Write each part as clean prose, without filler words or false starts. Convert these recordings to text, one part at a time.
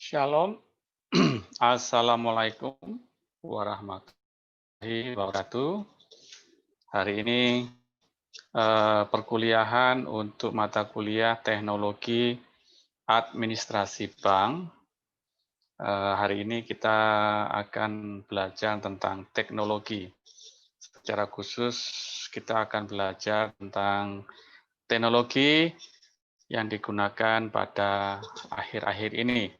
Shalom. Assalamualaikum warahmatullahi wabarakatuh. Hari ini perkuliahan untuk mata kuliah Teknologi Administrasi Bank. Hari ini kita akan belajar tentang teknologi. Secara khusus kita akan belajar tentang teknologi yang digunakan pada akhir-akhir ini,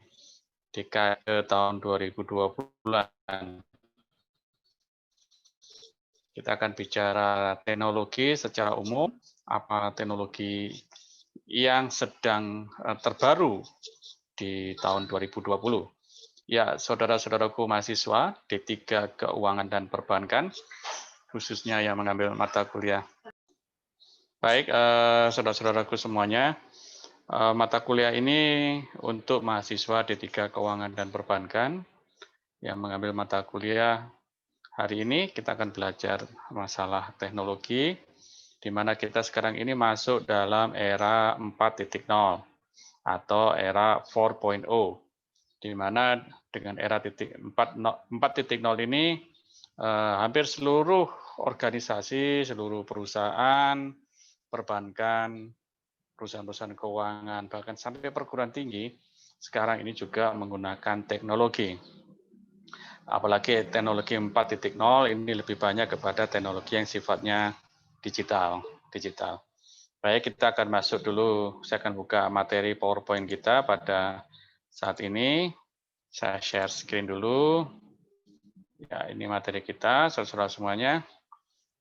dekade tahun 2020-an. Kita akan bicara teknologi secara umum, apa teknologi yang sedang terbaru di tahun 2020. Ya, saudara-saudaraku mahasiswa D3 Keuangan dan Perbankan, khususnya yang mengambil mata kuliah. Baik, saudara-saudaraku semuanya, mata kuliah ini untuk mahasiswa D3 Keuangan dan Perbankan yang mengambil mata kuliah. Hari ini kita akan belajar masalah teknologi, di mana kita sekarang ini masuk dalam era 4.0 atau era 4.0, di mana dengan era 4.0 ini hampir seluruh organisasi, seluruh perusahaan, perbankan, perusahaan-perusahaan keuangan, bahkan sampai perguruan tinggi, sekarang ini juga menggunakan teknologi. Apalagi teknologi 4.0 ini lebih banyak kepada teknologi yang sifatnya digital. Baik, kita akan masuk dulu. Saya akan buka materi PowerPoint kita pada saat ini. Saya share screen dulu. Ya, ini materi kita, saudara-saudara semuanya.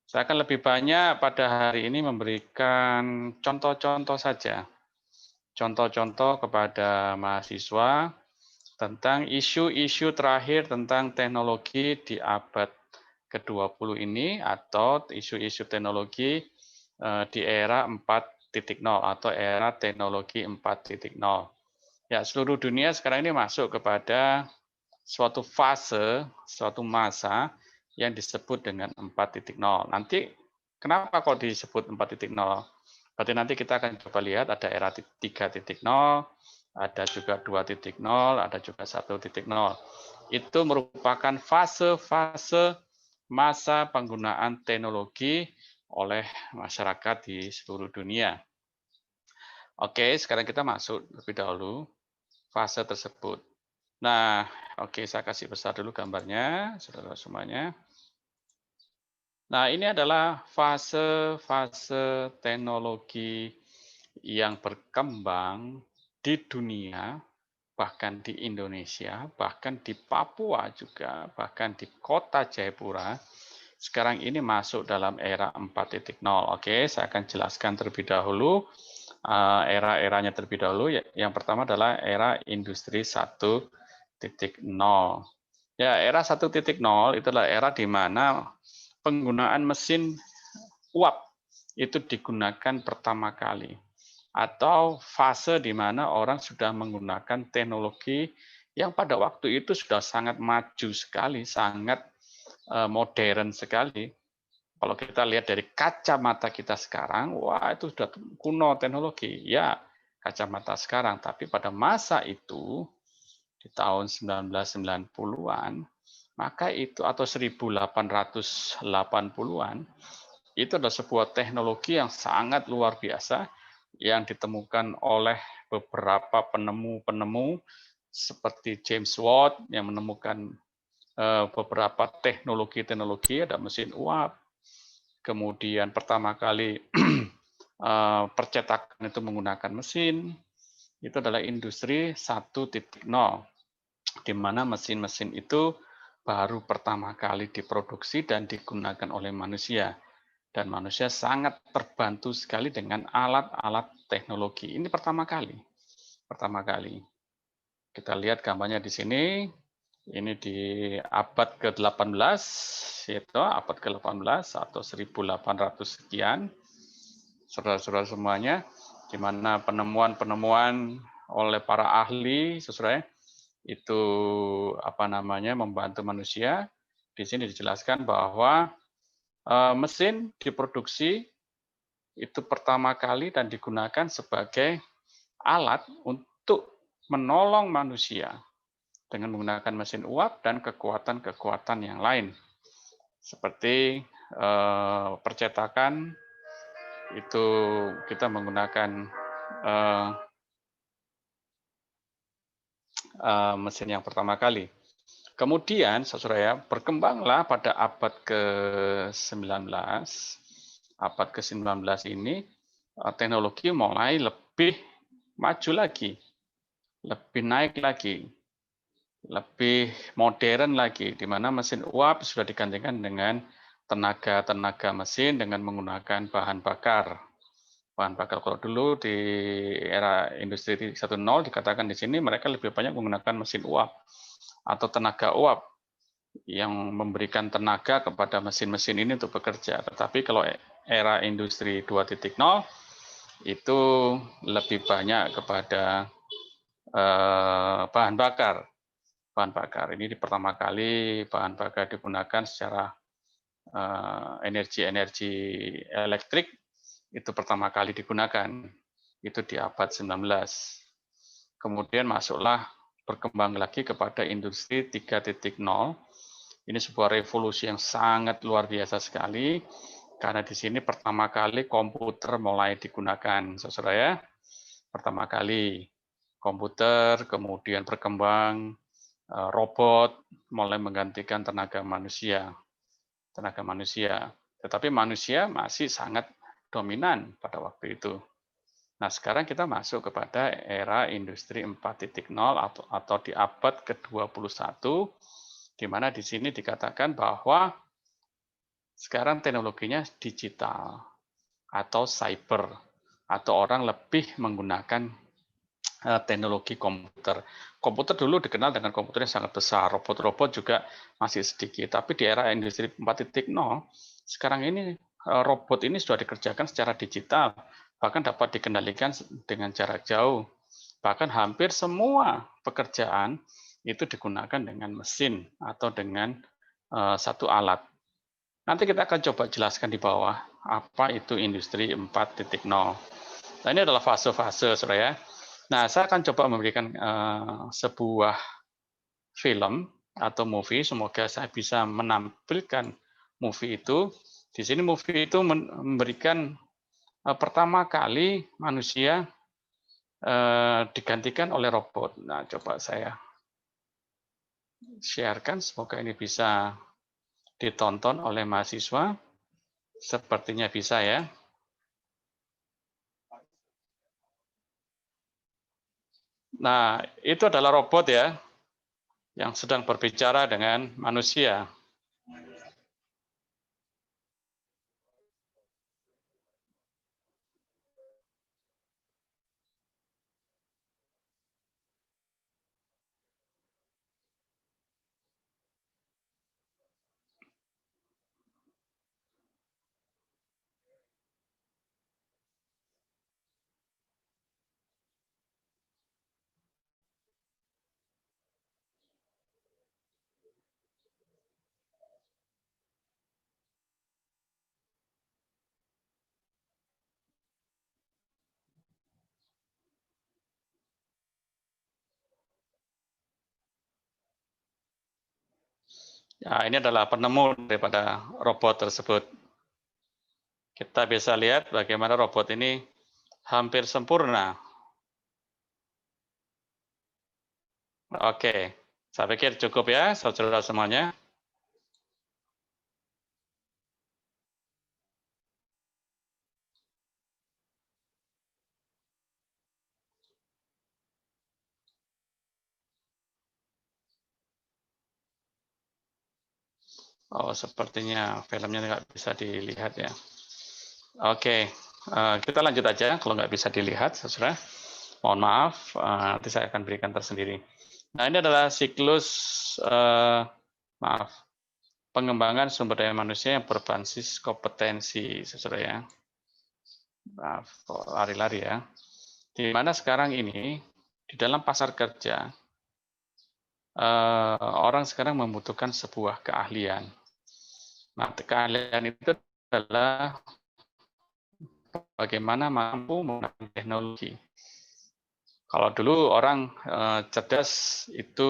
Saya akan lebih banyak pada hari ini memberikan contoh-contoh saja. Contoh-contoh kepada mahasiswa tentang isu-isu terakhir tentang teknologi di abad ke-20 ini atau isu-isu teknologi di era 4.0 atau era teknologi 4.0. Ya, seluruh dunia sekarang ini masuk kepada suatu fase, suatu masa yang disebut dengan 4.0. Nanti kenapa kok disebut 4.0? Berarti nanti kita akan coba lihat ada era 3.0, ada juga 2.0, ada juga 1.0. Itu merupakan fase-fase masa penggunaan teknologi oleh masyarakat di seluruh dunia. Oke, sekarang kita masuk lebih dahulu fase tersebut. Nah, oke, saya kasih besar dulu gambarnya, saudara semuanya. Nah, ini adalah fase-fase teknologi yang berkembang di dunia, bahkan di Indonesia, bahkan di Papua juga, bahkan di kota Jayapura. Sekarang ini masuk dalam era 4.0. Oke, saya akan jelaskan terlebih dahulu era-eranya terlebih dahulu. Yang pertama adalah era industri 1.0. Ya, era 1.0 itu adalah era di mana penggunaan mesin uap itu digunakan pertama kali. Atau fase di mana orang sudah menggunakan teknologi yang pada waktu itu sudah sangat maju sekali, sangat modern sekali. Kalau kita lihat dari kacamata kita sekarang, wah itu sudah kuno teknologi. Ya, kacamata sekarang. Tapi pada masa itu, di tahun 1990-an, maka itu atau 1880-an, itu adalah sebuah teknologi yang sangat luar biasa yang ditemukan oleh beberapa penemu-penemu seperti James Watt yang menemukan beberapa teknologi-teknologi, ada mesin uap, kemudian pertama kali percetakan itu menggunakan mesin, itu adalah industri 1.0, di mana mesin-mesin itu baru pertama kali diproduksi dan digunakan oleh manusia. Dan manusia sangat terbantu sekali dengan alat-alat teknologi. Ini pertama kali. Pertama kali. Kita lihat gambarnya di sini. Ini di abad ke-18, yaitu abad ke-18 atau 1800 sekian. Saudara-saudara semuanya, di mana penemuan-penemuan oleh para ahli, saudara, itu membantu manusia. Di sini dijelaskan bahwa mesin diproduksi itu pertama kali dan digunakan sebagai alat untuk menolong manusia dengan menggunakan mesin uap dan kekuatan-kekuatan yang lain. Seperti percetakan, itu kita menggunakan mesin yang pertama kali. Kemudian, saudara, berkembanglah pada abad ke-19. Abad ke-19 ini, teknologi mulai lebih maju lagi, lebih naik lagi, lebih modern lagi, di mana mesin uap sudah digantikan dengan tenaga mesin dengan menggunakan bahan bakar. Bahan bakar kalau dulu di era industri 1.0 dikatakan di sini mereka lebih banyak menggunakan mesin uap atau tenaga uap yang memberikan tenaga kepada mesin-mesin ini untuk bekerja. Tetapi kalau era industri 2.0 itu lebih banyak kepada bahan bakar. Bahan bakar ini pertama kali bahan bakar digunakan secara energi elektrik itu pertama kali digunakan. Itu di abad 19. Kemudian masuklah berkembang lagi kepada industri 3.0. Ini sebuah revolusi yang sangat luar biasa sekali, karena di sini pertama kali komputer mulai digunakan, saudara ya. Pertama kali komputer, kemudian berkembang robot, mulai menggantikan tenaga manusia. Tetapi manusia masih sangat dominan pada waktu itu. Nah, sekarang kita masuk kepada era industri 4.0 atau di abad ke-21, di mana di sini dikatakan bahwa sekarang teknologinya digital atau cyber, atau orang lebih menggunakan teknologi komputer. Komputer dulu dikenal dengan komputer yang sangat besar, robot-robot juga masih sedikit, tapi di era industri 4.0 sekarang ini robot ini sudah dikerjakan secara digital, bahkan dapat dikendalikan dengan jarak jauh. Bahkan hampir semua pekerjaan itu digunakan dengan mesin atau dengan satu alat. Nanti kita akan coba jelaskan di bawah apa itu industri 4.0. Nah, ini adalah fase-fase, saudara ya. Nah, saya akan coba memberikan sebuah film atau movie. Semoga saya bisa menampilkan movie itu. Di sini movie itu memberikan pertama kali manusia digantikan oleh robot. Nah, coba saya sharekan. Semoga ini bisa ditonton oleh mahasiswa. Sepertinya bisa ya. Nah, itu adalah robot ya, yang sedang berbicara dengan manusia. Nah, ini adalah penemu daripada robot tersebut. Kita bisa lihat bagaimana robot ini hampir sempurna. Oke, saya pikir cukup ya, saudara semuanya. Oh, sepertinya filmnya nggak bisa dilihat ya. Oke, kita lanjut aja. Kalau nggak bisa dilihat, saudara, mohon maaf. Nanti saya akan berikan tersendiri. Nah, ini adalah siklus pengembangan sumber daya manusia yang berbasis kompetensi, saudara ya. Maaf, lari-lari ya. Di mana sekarang ini di dalam pasar kerja orang sekarang membutuhkan sebuah keahlian. Nah, keahlian itu adalah bagaimana mampu menggunakan teknologi. Kalau dulu orang cerdas itu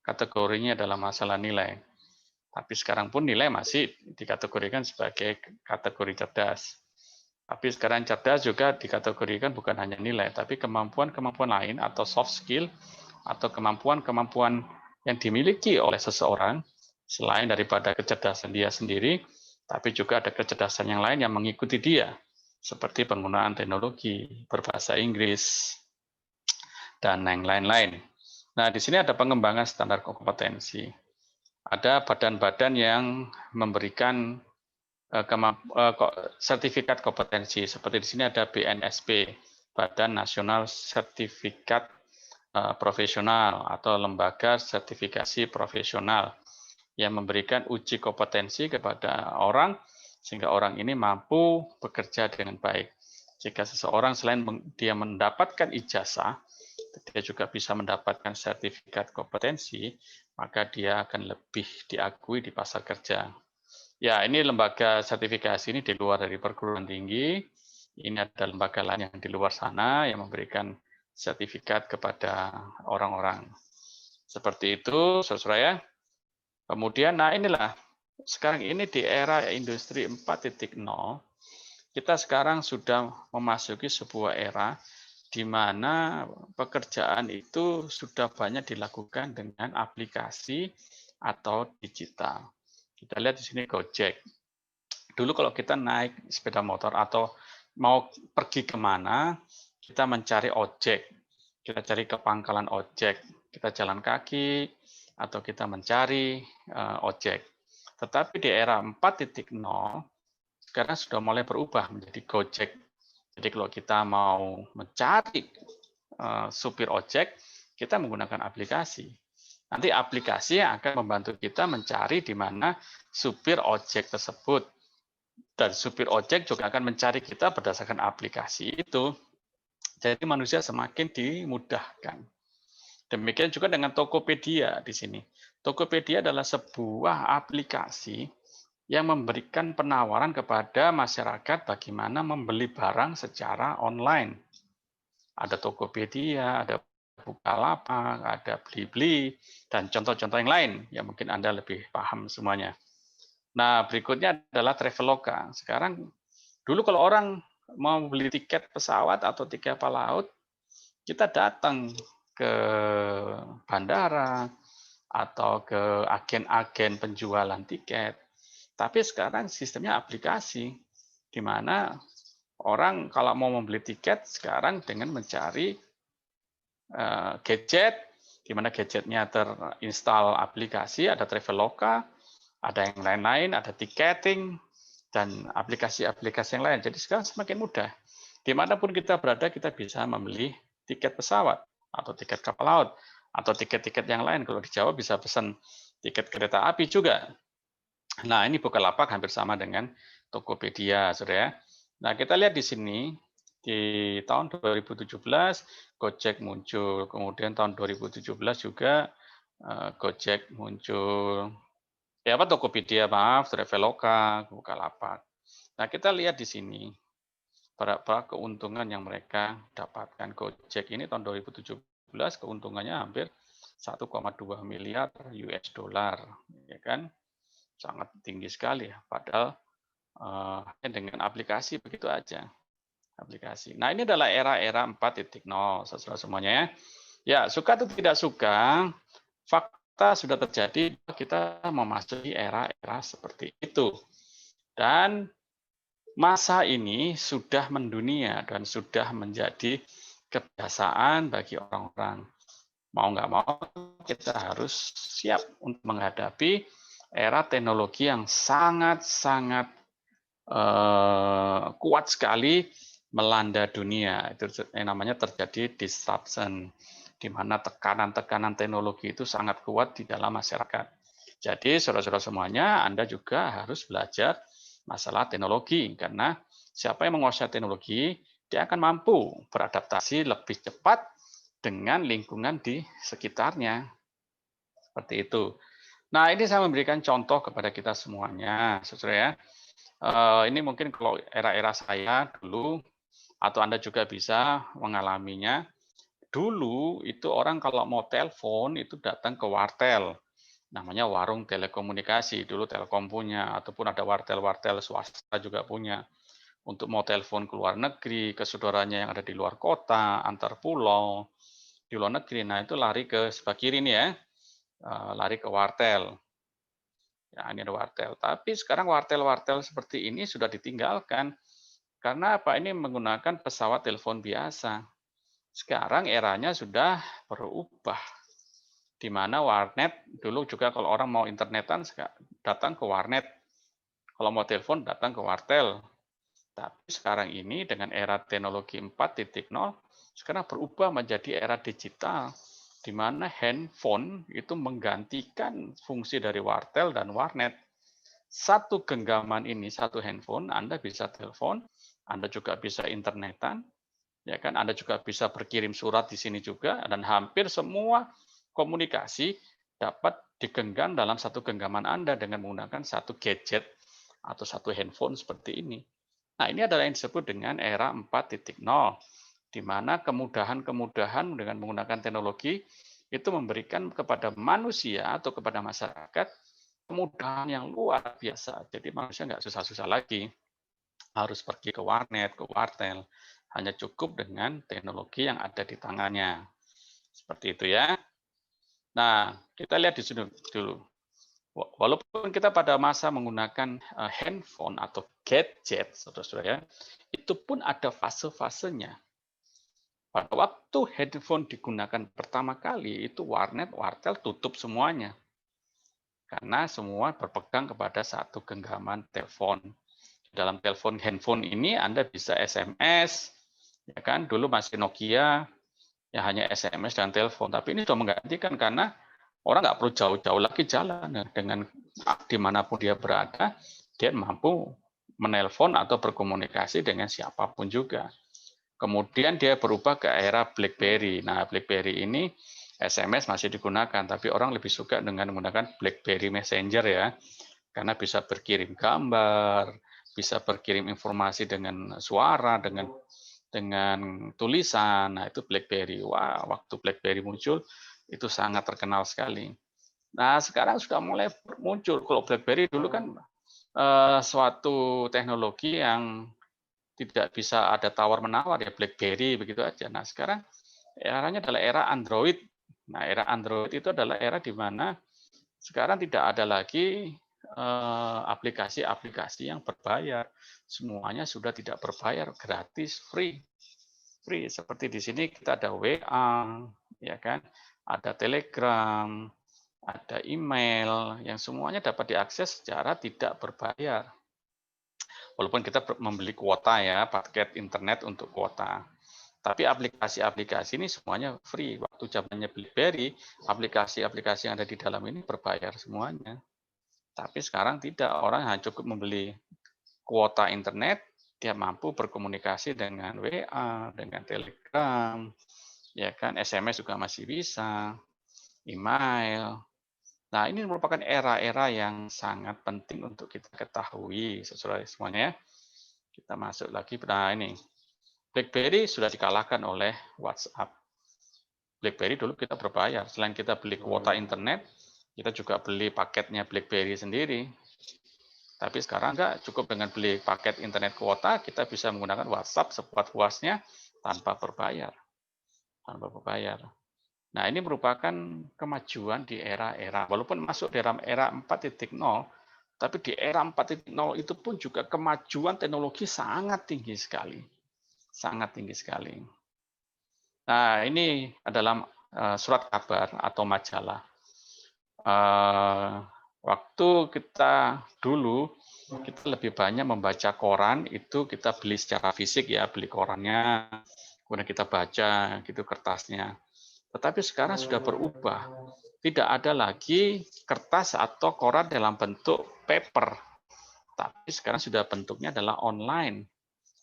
kategorinya adalah masalah nilai. Tapi sekarang pun nilai masih dikategorikan sebagai kategori cerdas. Tapi sekarang cerdas juga dikategorikan bukan hanya nilai, tapi kemampuan-kemampuan lain atau soft skill atau kemampuan-kemampuan yang dimiliki oleh seseorang selain daripada kecerdasan dia sendiri, tapi juga ada kecerdasan yang lain yang mengikuti dia, seperti penggunaan teknologi, berbahasa Inggris, dan yang lain-lain. Nah, di sini ada pengembangan standar kompetensi. Ada badan-badan yang memberikan sertifikat kompetensi. Seperti di sini ada BNSP, Badan Nasional Sertifikat Profesional atau Lembaga Sertifikasi Profesional yang memberikan uji kompetensi kepada orang sehingga orang ini mampu bekerja dengan baik. Jika seseorang selain dia mendapatkan ijazah, dia juga bisa mendapatkan sertifikat kompetensi, maka dia akan lebih diakui di pasar kerja. Ya, ini lembaga sertifikasi ini di luar dari perguruan tinggi. Ini ada lembaga lain yang di luar sana yang memberikan sertifikat kepada orang-orang. Seperti itu, saudara ya. Kemudian, nah inilah, sekarang ini di era industri 4.0, kita sekarang sudah memasuki sebuah era di mana pekerjaan itu sudah banyak dilakukan dengan aplikasi atau digital. Kita lihat di sini Gojek. Dulu kalau kita naik sepeda motor atau mau pergi kemana, kita mencari ojek. Kita cari ke pangkalan ojek. Kita jalan kaki atau kita mencari ojek. Tetapi di era 4.0, sekarang sudah mulai berubah menjadi Gojek. Jadi kalau kita mau mencari supir ojek, kita menggunakan aplikasi. Nanti aplikasi yang akan membantu kita mencari di mana supir ojek tersebut. Dan supir ojek juga akan mencari kita berdasarkan aplikasi itu. Jadi manusia semakin dimudahkan. Demikian juga dengan Tokopedia di sini. Tokopedia adalah sebuah aplikasi yang memberikan penawaran kepada masyarakat bagaimana membeli barang secara online. Ada Tokopedia, ada Bukalapak, ada Blibli, dan contoh-contoh yang lain yang mungkin Anda lebih paham semuanya. Nah, berikutnya adalah Traveloka. Sekarang, dulu kalau orang mau beli tiket pesawat atau tiket kapal laut, kita datang ke bandara atau ke agen-agen penjualan tiket. Tapi sekarang sistemnya aplikasi, di mana orang kalau mau membeli tiket sekarang dengan mencari gadget, di mana gadgetnya terinstall aplikasi, ada Traveloka, ada yang lain-lain, ada tiketing, dan aplikasi-aplikasi yang lain. Jadi sekarang semakin mudah. Dimanapun kita berada, kita bisa membeli tiket pesawat, atau tiket kapal laut, atau tiket-tiket yang lain. Kalau di Jawa bisa pesan tiket kereta api juga. Nah, ini Bukalapak hampir sama dengan Tokopedia, saudara. Nah, kita lihat di sini, di tahun 2017, Gojek muncul. Kemudian tahun 2017 juga Gojek muncul. Ya, apa Tokopedia, maaf, Traveloka, Bukalapak. Nah, kita lihat di sini berapa keuntungan yang mereka dapatkan. Gojek ini tahun 2017 keuntungannya hampir 1,2 miliar US dollar, ya kan? Sangat tinggi sekali ya. Padahal dengan aplikasi begitu aja. Aplikasi. Nah, ini adalah era-era 4.0, saudara semuanya ya. Ya, suka atau tidak suka, fakta sudah terjadi, kita memasuki era-era seperti itu. Dan masa ini sudah mendunia dan sudah menjadi kebiasaan bagi orang-orang. Mau nggak mau, kita harus siap untuk menghadapi era teknologi yang sangat-sangat kuat sekali melanda dunia. Itu yang namanya terjadi disruption, di mana tekanan-tekanan teknologi itu sangat kuat di dalam masyarakat. Jadi, saudara-saudara semuanya, Anda juga harus belajar masalah teknologi, karena siapa yang menguasai teknologi, dia akan mampu beradaptasi lebih cepat dengan lingkungan di sekitarnya. Seperti itu. Nah, ini saya memberikan contoh kepada kita semuanya, saudara ya. Ini mungkin kalau era-era saya dulu, atau Anda juga bisa mengalaminya. dulu itu orang kalau mau telepon itu datang ke wartel, namanya warung telekomunikasi. Dulu Telkom punya, ataupun ada wartel-wartel swasta juga punya. Untuk mau telepon ke luar negeri, ke saudaranya yang ada di luar kota, antar pulau, di luar negeri. Nah, itu lari ke sebelah kiri nih ya, lari ke wartel. Ya, ini ada wartel. Tapi sekarang wartel-wartel seperti ini sudah ditinggalkan. Karena apa? Ini menggunakan pesawat telepon biasa. Sekarang eranya sudah berubah. Di mana warnet, dulu juga kalau orang mau internetan, datang ke warnet. Kalau mau telepon, datang ke wartel. Tapi sekarang ini dengan era teknologi 4.0, sekarang berubah menjadi era digital, di mana handphone itu menggantikan fungsi dari wartel dan warnet. Satu genggaman ini, satu handphone, Anda bisa telepon, Anda juga bisa internetan, ya kan? Anda juga bisa berkirim surat di sini juga, dan hampir semua komunikasi dapat digenggam dalam satu genggaman Anda dengan menggunakan satu gadget atau satu handphone seperti ini. Nah, ini adalah yang disebut dengan era 4.0, di mana kemudahan-kemudahan dengan menggunakan teknologi itu memberikan kepada manusia atau kepada masyarakat kemudahan yang luar biasa. Jadi manusia nggak susah-susah lagi harus pergi ke warnet, ke wartel. Hanya cukup dengan teknologi yang ada di tangannya. Seperti itu ya. Nah, kita lihat di sini dulu. Walaupun kita pada masa menggunakan handphone atau gadget, saudara-saudara ya, itu pun ada fase-fasenya. Pada waktu handphone digunakan pertama kali, itu warnet, wartel tutup semuanya. Karena semua berpegang kepada satu genggaman telepon. Dalam telepon handphone ini Anda bisa SMS, ya kan? Dulu masih Nokia, ya hanya SMS dan telepon. Tapi ini sudah menggantikan karena orang nggak perlu jauh-jauh lagi jalan. Ya. Dengan dimanapun dia berada, dia mampu menelpon atau berkomunikasi dengan siapapun juga. Kemudian dia berubah ke era BlackBerry. Nah, BlackBerry ini SMS masih digunakan, tapi orang lebih suka dengan menggunakan BlackBerry Messenger ya, karena bisa berkirim gambar, bisa berkirim informasi dengan suara, dengan tulisan. Nah, itu BlackBerry. Wah, waktu BlackBerry muncul itu sangat terkenal sekali. Nah, sekarang sudah mulai muncul. Kalau BlackBerry dulu kan suatu teknologi yang tidak bisa ada tawar-menawar ya, BlackBerry begitu aja. Nah, sekarang eranya adalah era Android. Nah, era Android itu adalah era di mana sekarang tidak ada lagi aplikasi-aplikasi yang berbayar. Semuanya sudah tidak berbayar, gratis, free. Free. Seperti di sini kita ada WA, ya kan? Ada Telegram, ada email, yang semuanya dapat diakses secara tidak berbayar. Walaupun kita membeli kuota ya, paket internet untuk kuota. Tapi aplikasi-aplikasi ini semuanya free. Waktu zamannya BlackBerry, aplikasi-aplikasi yang ada di dalam ini berbayar semuanya. Tapi sekarang tidak, orang hanya cukup membeli kuota internet, dia mampu berkomunikasi dengan WA, dengan Telegram, ya kan, SMS juga masih bisa, email. Nah, ini merupakan era-era yang sangat penting untuk kita ketahui, saudara semuanya ya. Kita masuk lagi, nah ini, BlackBerry sudah dikalahkan oleh WhatsApp. BlackBerry dulu kita berbayar, selain kita beli kuota internet, kita juga beli paketnya BlackBerry sendiri. Tapi sekarang enggak, cukup dengan beli paket internet kuota, kita bisa menggunakan WhatsApp sepuas-puasnya tanpa berbayar. Tanpa berbayar. Nah, ini merupakan kemajuan di era-era, walaupun masuk dalam era 4.0, tapi di era 4.0 itu pun juga kemajuan teknologi sangat tinggi sekali. Sangat tinggi sekali. Nah, ini adalah surat kabar atau majalah. Waktu kita dulu, kita lebih banyak membaca koran, itu kita beli secara fisik ya, beli korannya, kemudian kita baca gitu kertasnya. Tetapi sekarang sudah berubah. Tidak ada lagi kertas atau koran dalam bentuk paper. Tapi sekarang sudah bentuknya adalah online,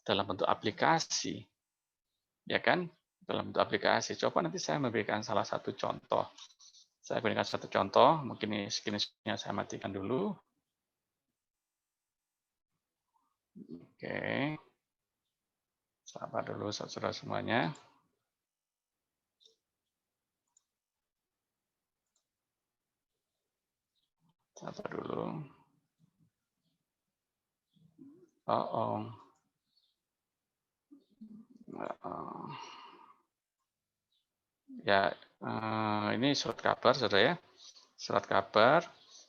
dalam bentuk aplikasi. Ya kan? Dalam bentuk aplikasi. Coba nanti saya memberikan salah satu contoh. Saya berikan satu contoh, mungkin ini screen-nya saya matikan dulu. Oke. Sabar dulu saudara semuanya. Apa dulu? Oh. Ya, ini surat kabar, saudara ya. Surat kabar,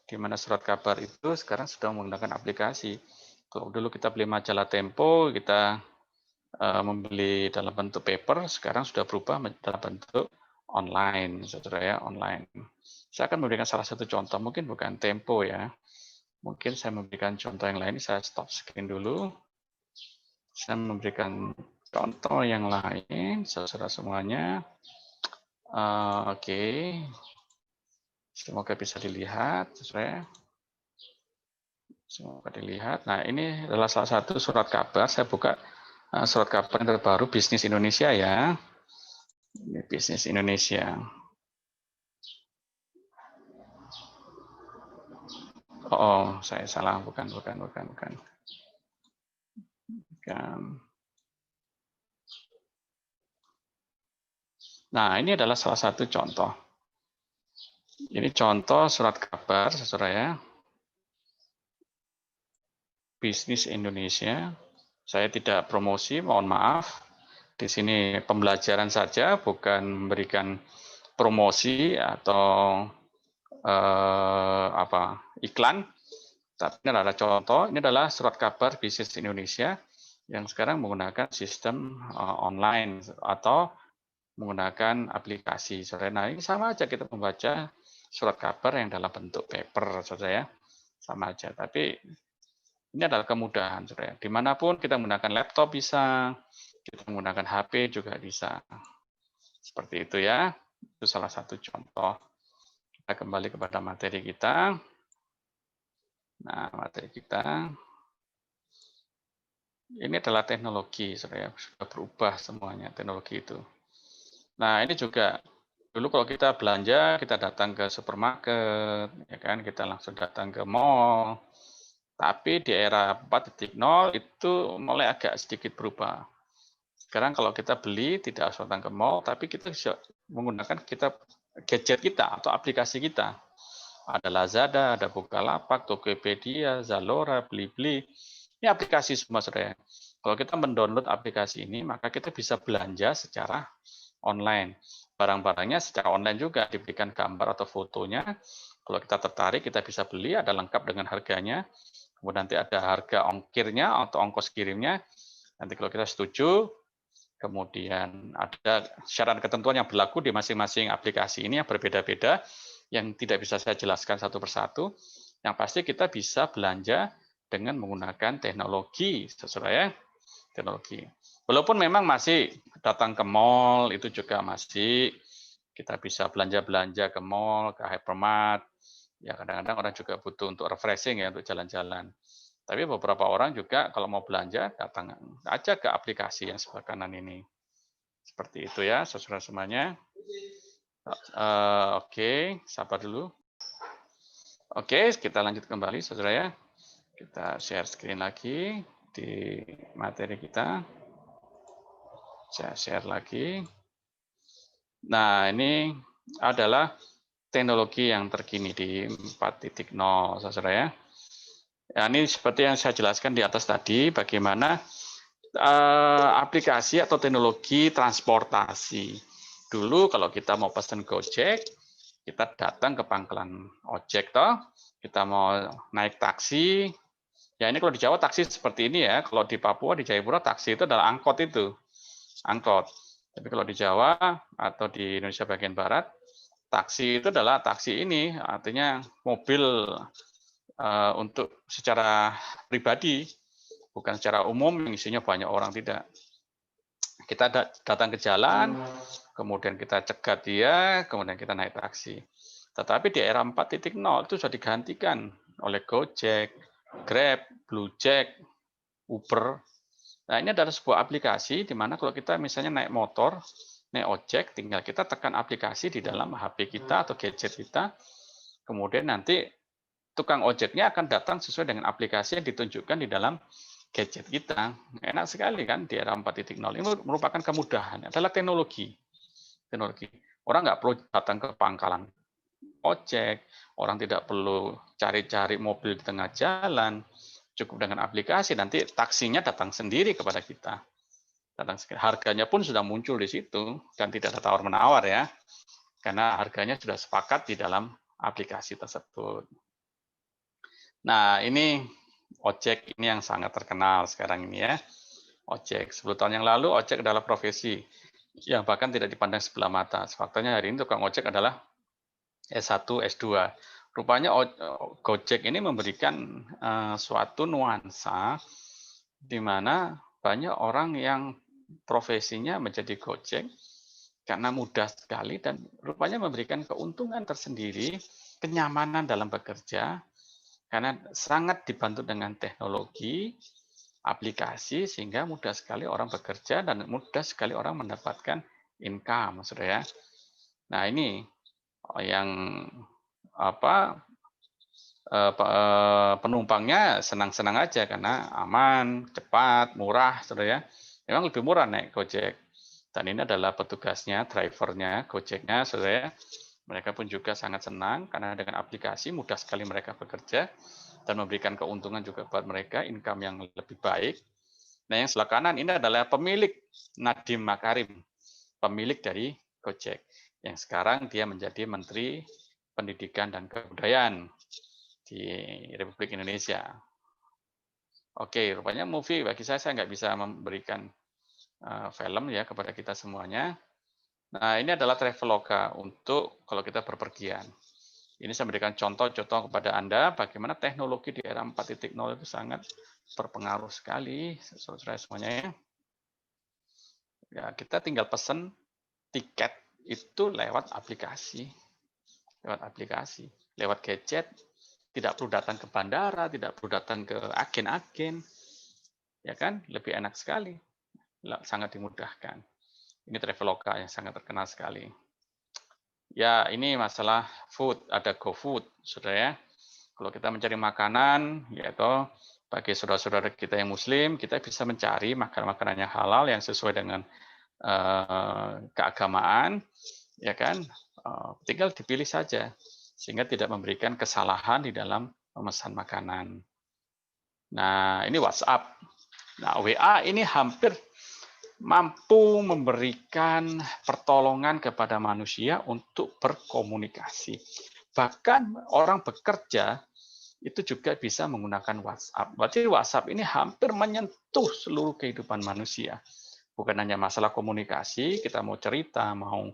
di mana surat kabar itu sekarang sudah menggunakan aplikasi. Kalau dulu kita beli majalah Tempo, kita membeli dalam bentuk paper, sekarang sudah berubah dalam bentuk online, saudara ya, online. Saya akan memberikan salah satu contoh, mungkin bukan Tempo ya. Mungkin saya memberikan contoh yang lain, saya stop screen dulu. Saya memberikan contoh yang lain, saudara semuanya. Oke. Semoga bisa dilihat, saudara. Semoga dilihat. Nah, ini adalah salah satu surat kabar. Saya buka surat kabar yang terbaru Bisnis Indonesia ya. Ini Bisnis Indonesia. Oh, saya salah. Bukan. Nah, ini adalah salah satu contoh. Ini contoh surat kabar, saudara ya. Bisnis Indonesia. Saya tidak promosi, mohon maaf. Di sini pembelajaran saja, bukan memberikan promosi atau iklan. Tapi ini adalah contoh. Ini adalah surat kabar Bisnis Indonesia yang sekarang menggunakan sistem online atau menggunakan aplikasi. Saudara, nah ini sama aja kita membaca surat kabar yang dalam bentuk paper, saudara ya, sama aja. Tapi ini adalah kemudahan, saudara. Dimanapun kita menggunakan laptop bisa, kita menggunakan HP juga bisa. Seperti itu ya. Itu salah satu contoh. Kita kembali kepada materi kita. Nah, materi kita. Ini adalah teknologi, saudara. Sudah berubah semuanya teknologi itu. Nah, ini juga dulu kalau kita belanja, kita datang ke supermarket, ya kan, kita langsung datang ke mall. Tapi di era 4.0 itu mulai agak sedikit berubah. Sekarang kalau kita beli tidak harus datang ke mall, tapi kita bisa menggunakan gadget kita atau aplikasi kita. Ada Lazada, ada Bukalapak, Tokopedia, Zalora, Blibli. Ini aplikasi semua, saudara. Kalau kita mendownload aplikasi ini, maka kita bisa belanja secara online. Barang-barangnya secara online juga diberikan gambar atau fotonya. Kalau kita tertarik, kita bisa beli, ada lengkap dengan harganya. Kemudian nanti ada harga ongkirnya atau ongkos kirimnya. Nanti kalau kita setuju, kemudian ada syarat ketentuan yang berlaku di masing-masing aplikasi ini yang berbeda-beda, yang tidak bisa saya jelaskan satu persatu. Yang pasti kita bisa belanja dengan menggunakan teknologi, sesuai ya, teknologi. Walaupun memang masih datang ke mall, itu juga masih kita bisa belanja-belanja ke mall, ke hypermart. Ya kadang-kadang orang juga butuh untuk refreshing ya, untuk jalan-jalan. Tapi beberapa orang juga kalau mau belanja datang aja ke aplikasi yang sebelah kanan ini. Seperti itu ya, saudara semuanya. Oke, sabar dulu. Oke, kita lanjut kembali, saudara ya. Kita share screen lagi di materi kita. Saya share lagi. Nah, ini adalah teknologi yang terkini di 4.0, saudara ya. Ya, ini seperti yang saya jelaskan di atas tadi, bagaimana aplikasi atau teknologi transportasi. Dulu kalau kita mau pesan Gojek, kita datang ke pangkalan ojek, toh. Kita mau naik taksi. Ya ini kalau di Jawa taksi seperti ini ya. Kalau di Papua, di Jayapura, taksi itu adalah angkot itu. Angkot. Tapi kalau di Jawa atau di Indonesia bagian Barat, taksi itu adalah taksi ini, artinya mobil untuk secara pribadi, bukan secara umum yang isinya banyak orang, tidak. Kita datang ke jalan, kemudian kita cegat dia, kemudian kita naik taksi. Tetapi di era 4.0 itu sudah digantikan oleh Gojek, Grab, Bluejack, Uber. Nah, ini adalah sebuah aplikasi di mana kalau kita misalnya naik motor, naik ojek, tinggal kita tekan aplikasi di dalam HP kita atau gadget kita, kemudian nanti tukang ojeknya akan datang sesuai dengan aplikasi yang ditunjukkan di dalam gadget kita. Enak sekali kan di era 4.0. Ini merupakan kemudahan, adalah teknologi. Orang nggak perlu datang ke pangkalan ojek, orang tidak perlu cari-cari mobil di tengah jalan, cukup dengan aplikasi, nanti taksinya datang sendiri kepada kita. Harganya pun sudah muncul di situ, dan tidak ada tawar-menawar ya, karena harganya sudah sepakat di dalam aplikasi tersebut. Nah, ini ojek ini yang sangat terkenal sekarang ini ya. Ojek, 10 tahun yang lalu ojek adalah profesi yang bahkan tidak dipandang sebelah mata. Faktanya hari ini tukang ojek adalah S1, S2. Rupanya Gojek ini memberikan suatu nuansa di mana banyak orang yang profesinya menjadi Gojek karena mudah sekali dan rupanya memberikan keuntungan tersendiri, kenyamanan dalam bekerja, karena sangat dibantu dengan teknologi, aplikasi, sehingga mudah sekali orang bekerja dan mudah sekali orang mendapatkan income, saudara ya. Nah ini yang penumpangnya senang-senang aja karena aman, cepat, murah, saudara ya. Memang lebih murah naik Gojek. Dan ini adalah petugasnya, drivernya, Gojeknya, saudara ya. Mereka pun juga sangat senang karena dengan aplikasi mudah sekali mereka bekerja dan memberikan keuntungan juga buat mereka, income yang lebih baik. Nah yang sebelah kanan ini adalah pemilik Nadiem Makarim, pemilik dari Gojek, yang sekarang dia menjadi Menteri Pendidikan dan Kebudayaan di Republik Indonesia. Oke, rupanya movie bagi saya nggak bisa memberikan film ya kepada kita semuanya. Nah, ini adalah Traveloka untuk kalau kita berpergian. Ini saya berikan contoh-contoh kepada Anda bagaimana teknologi di era 4.0 itu sangat berpengaruh sekali, saudara semuanya ya. Ya, kita tinggal pesan tiket itu lewat aplikasi, lewat gadget, tidak perlu datang ke bandara, tidak perlu datang ke agen-agen, ya kan? Lebih enak sekali, sangat dimudahkan. Ini Traveloka yang sangat terkenal sekali. Ya, ini masalah food, ada GoFood, saudara ya. Kalau kita mencari makanan, yaitu bagi saudara-saudara kita yang Muslim, kita bisa mencari makanan-makanan yang halal yang sesuai dengan keagamaan, ya kan? Tinggal dipilih saja, sehingga tidak memberikan kesalahan di dalam memesan makanan. Nah, ini WhatsApp. Nah, WA ini hampir mampu memberikan pertolongan kepada manusia untuk berkomunikasi. Bahkan orang bekerja itu juga bisa menggunakan WhatsApp. Berarti WhatsApp ini hampir menyentuh seluruh kehidupan manusia. Bukan hanya masalah komunikasi, kita mau cerita, mau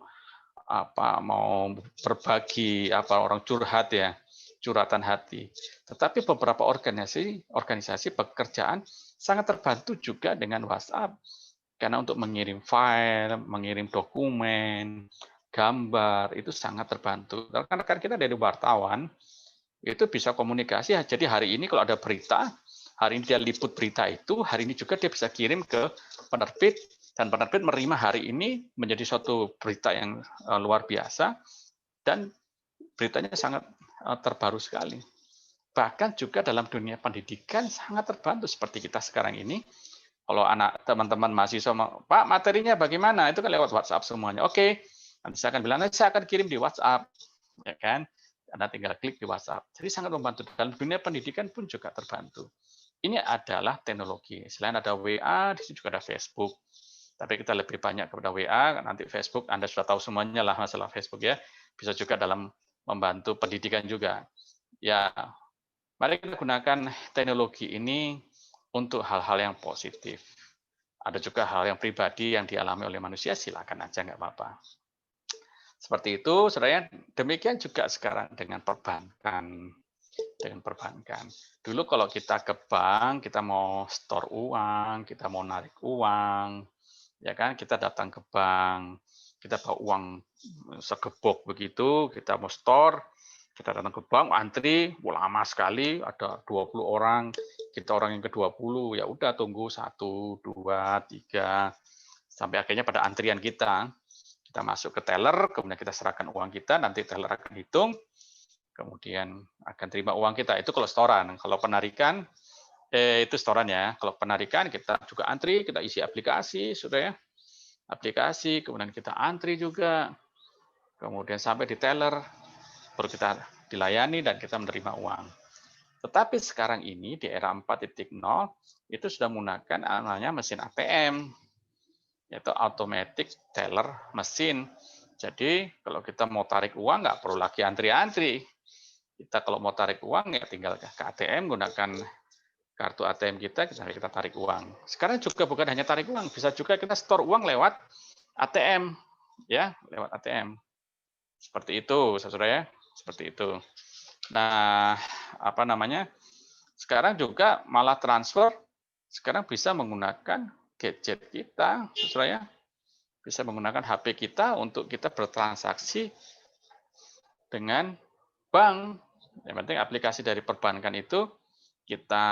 berbagi orang curhat ya, curhatan hati. Tetapi beberapa organisasi pekerjaan sangat terbantu juga dengan WhatsApp. Karena untuk mengirim file, mengirim dokumen, gambar, itu sangat terbantu. Karena rekan kita dari wartawan, itu bisa komunikasi. Jadi hari ini kalau ada berita, hari ini dia liput berita itu, hari ini juga dia bisa kirim ke penerbit, dan penerbit menerima hari ini menjadi suatu berita yang luar biasa, dan beritanya sangat terbaru sekali. Bahkan juga dalam dunia pendidikan sangat terbantu, seperti kita sekarang ini. Kalau teman-teman mahasiswa, Pak materinya bagaimana? Itu kan lewat WhatsApp semuanya. Oke, nanti saya akan bilang, saya akan kirim di WhatsApp, ya kan? Anda tinggal klik di WhatsApp. Jadi sangat membantu. Dalam dunia pendidikan pun juga terbantu. Ini adalah teknologi. Selain ada WA, di sini juga ada Facebook. Tapi kita lebih banyak kepada WA, nanti Facebook, Anda sudah tahu semuanya lah masalah Facebook ya. Bisa juga dalam membantu pendidikan juga. Ya, mari kita gunakan teknologi ini untuk hal-hal yang positif. Ada juga hal yang pribadi yang dialami oleh manusia, silakan aja, nggak apa-apa. Seperti itu, saudara. Demikian juga sekarang dengan perbankan. Dulu kalau kita ke bank, kita mau store uang, kita mau narik uang, ya kan? Kita datang ke bank, kita bawa uang segebok begitu, kita mau store, kita datang ke bank, antri, lama sekali, ada 20 orang, kita orang yang ke-20, ya udah tunggu 1, 2, 3, sampai akhirnya pada antrian kita. Kita masuk ke teller, kemudian kita serahkan uang kita, nanti teller akan hitung, kemudian akan terima uang kita. Itu kalau setoran. Kalau penarikan, itu setoran ya. Kalau penarikan kita juga antri, kita isi aplikasi, sudah ya. Aplikasi, kemudian kita antri juga, kemudian sampai di teller, baru kita dilayani dan kita menerima uang. Tetapi sekarang ini di era 4.0 itu sudah menggunakan namanya mesin ATM, yaitu automatic teller machine. Jadi kalau kita mau tarik uang nggak perlu lagi antri-antri. Kita kalau mau tarik uang ya tinggal ke ATM, gunakan kartu ATM kita tarik uang. Sekarang juga bukan hanya tarik uang, bisa juga kita store uang lewat ATM, ya, lewat ATM. Seperti itu, saudara ya, seperti itu. Nah, apa namanya? Sekarang juga malah transfer, sekarang bisa menggunakan gadget kita, saudara ya, bisa menggunakan HP kita untuk kita bertransaksi dengan bank. Yang penting aplikasi dari perbankan itu kita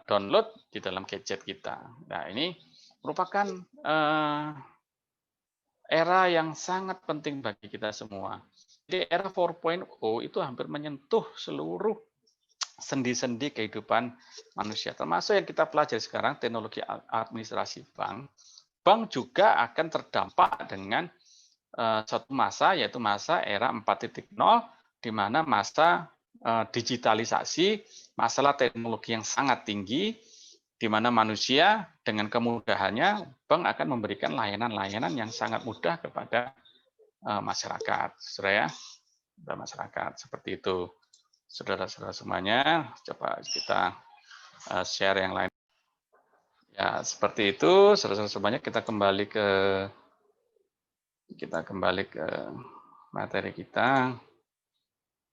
download di dalam gadget kita. Nah, ini merupakan era yang sangat penting bagi kita semua. Jadi era 4.0 itu hampir menyentuh seluruh sendi-sendi kehidupan manusia. Termasuk yang kita pelajari sekarang, teknologi administrasi bank. Bank juga akan terdampak dengan suatu masa, yaitu masa era 4.0, di mana masa digitalisasi, masalah teknologi yang sangat tinggi, di mana manusia dengan kemudahannya, bank akan memberikan layanan-layanan yang sangat mudah kepada masyarakat, saudara ya, masyarakat seperti itu, saudara-saudara semuanya. Coba kita share yang lain. Ya, seperti itu, saudara-saudara semuanya. Kita kembali ke materi kita.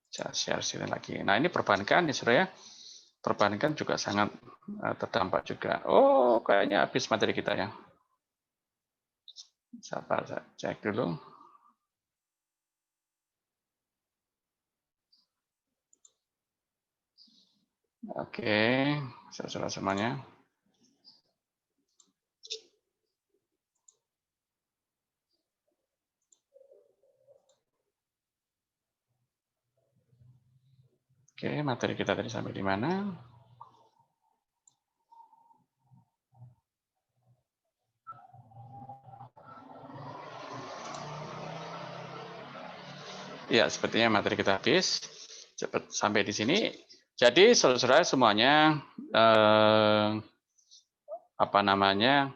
Saya share sini lagi. Nah, ini perbankan ya, saudara ya. Perbankan juga sangat terdampak juga. Oh, kayaknya habis materi kita ya. Sabar, saya cek dulu. Oke, saudara semuanya. Oke, materi kita tadi sampai di mana? Ya, sepertinya materi kita habis. Cepat sampai di sini. Jadi, saudara-saudara semuanya, apa namanya,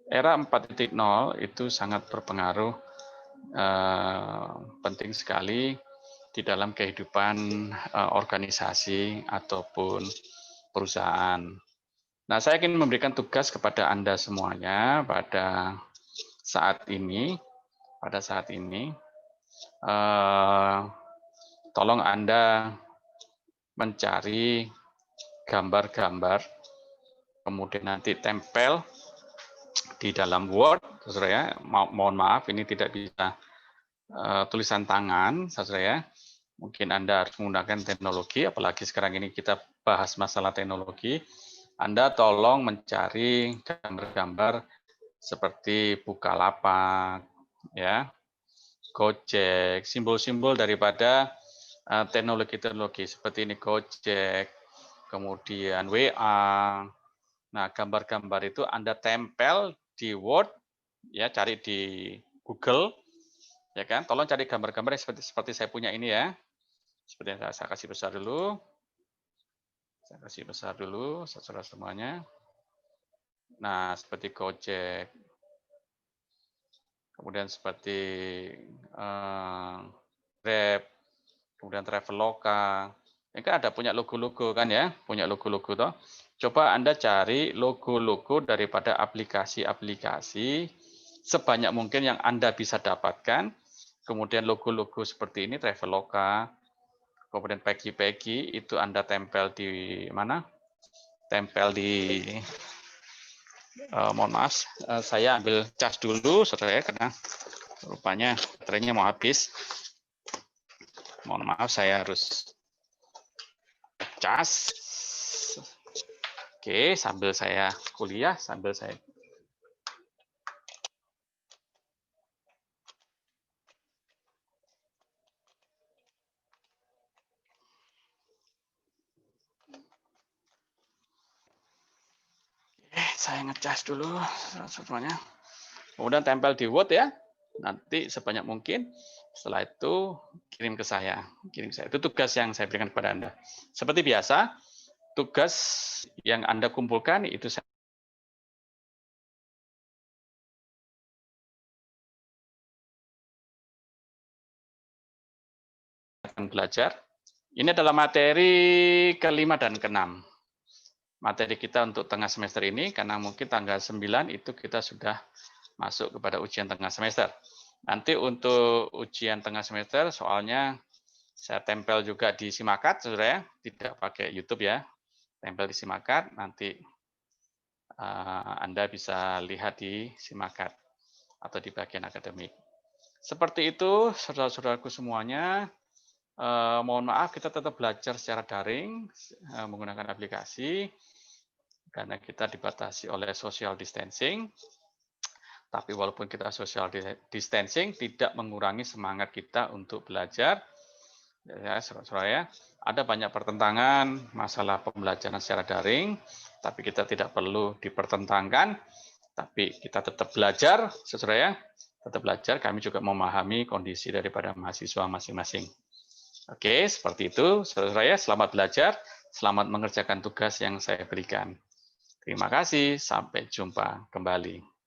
era 4.0 itu sangat berpengaruh, penting sekali di dalam kehidupan organisasi ataupun perusahaan. Nah, saya ingin memberikan tugas kepada Anda semuanya pada saat ini. Tolong Anda mencari gambar-gambar, kemudian nanti tempel di dalam Word, saudara ya. Mohon maaf, ini tidak bisa tulisan tangan, saudara ya. Mungkin Anda harus menggunakan teknologi, apalagi sekarang ini kita bahas masalah teknologi. Anda tolong mencari gambar-gambar seperti Bukalapak, ya, Gojek, simbol-simbol daripada teknologi-teknologi seperti ini, Gojek, kemudian WA. Nah, gambar-gambar itu Anda tempel di Word, ya, cari di Google, ya kan? Tolong cari gambar-gambar seperti saya punya ini ya. Seperti yang saya kasih besar dulu. Saya kasih besar dulu, saudara semuanya. Nah, seperti Gojek. Kemudian seperti Grab, kemudian Traveloka. Ini kan ada punya logo-logo kan ya, punya logo-logo toh. Coba Anda cari logo-logo daripada aplikasi-aplikasi sebanyak mungkin yang Anda bisa dapatkan. Kemudian logo-logo seperti ini, Traveloka, kemudian Peggy-Peggy, itu Anda tempel di mana? Tempel di, mohon maaf, saya ambil cas dulu, saudara ya, karena rupanya baterainya mau habis. Mohon maaf, saya harus cas. Oke, sambil saya kuliah, sambil saya ngecas dulu semuanya. Kemudian tempel di Word ya. Nanti sebanyak mungkin. Setelah itu kirim ke saya. Itu tugas yang saya berikan kepada Anda. Seperti biasa, tugas yang Anda kumpulkan itu saya akan belajar. Ini adalah materi ke-5 dan ke-6. Materi kita untuk tengah semester ini, karena mungkin tanggal 9 itu kita sudah masuk kepada ujian tengah semester. Nanti untuk ujian tengah semester, soalnya saya tempel juga di Simakat, saudara ya, tidak pakai YouTube ya, tempel di Simakat, nanti Anda bisa lihat di Simakat atau di bagian akademik. Seperti itu, saudara-saudaraku semuanya. Mohon maaf, kita tetap belajar secara daring menggunakan aplikasi karena kita dibatasi oleh social distancing. Tapi walaupun kita social distancing, tidak mengurangi semangat kita untuk belajar. Ya, saudara ya, ada banyak pertentangan masalah pembelajaran secara daring, tapi kita tidak perlu dipertentangkan. Tapi kita tetap belajar, saudara ya, tetap belajar. Kami juga memahami kondisi daripada mahasiswa masing-masing. Oke, seperti itu, saudara ya. Selamat belajar, selamat mengerjakan tugas yang saya berikan. Terima kasih, sampai jumpa kembali.